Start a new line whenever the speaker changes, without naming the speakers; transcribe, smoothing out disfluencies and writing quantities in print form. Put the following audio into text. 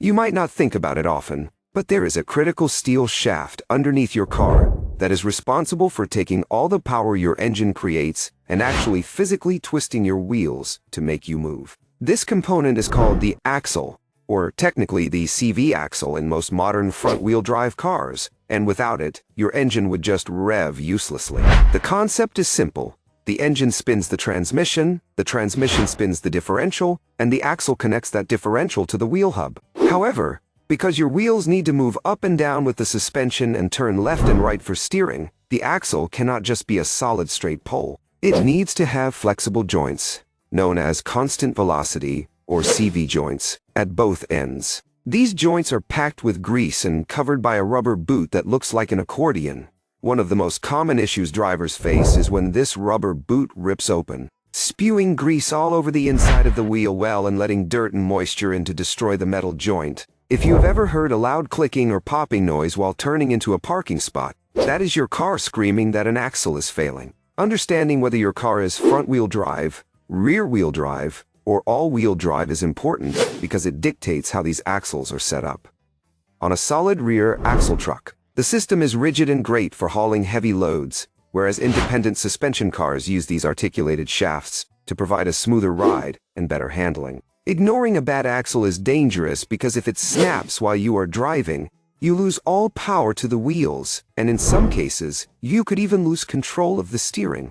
You might not think about it often, but there is a critical steel shaft underneath your car that is responsible for taking all the power your engine creates and actually physically twisting your wheels to make you move. This component is called the axle, or technically the CV axle in most modern front-wheel drive cars, and without it, your engine would just rev uselessly. The concept is simple. The engine spins the transmission spins the differential, and the axle connects that differential to the wheel hub. However, because your wheels need to move up and down with the suspension and turn left and right for steering, the axle cannot just be a solid straight pole. It needs to have flexible joints, known as constant velocity or CV joints, at both ends. These joints are packed with grease and covered by a rubber boot that looks like an accordion. One of the most common issues drivers face is when this rubber boot rips open, spewing grease all over the inside of the wheel well and letting dirt and moisture in to destroy the metal joint. If you have ever heard a loud clicking or popping noise while turning into a parking spot, that is your car screaming that an axle is failing. Understanding whether your car is front-wheel drive, rear-wheel drive, or all-wheel drive is important because it dictates how these axles are set up. On a solid rear axle truck, the system is rigid and great for hauling heavy loads, whereas independent suspension cars use these articulated shafts to provide a smoother ride and better handling. Ignoring a bad axle is dangerous because if it snaps while you are driving, you lose all power to the wheels, and in some cases, you could even lose control of the steering.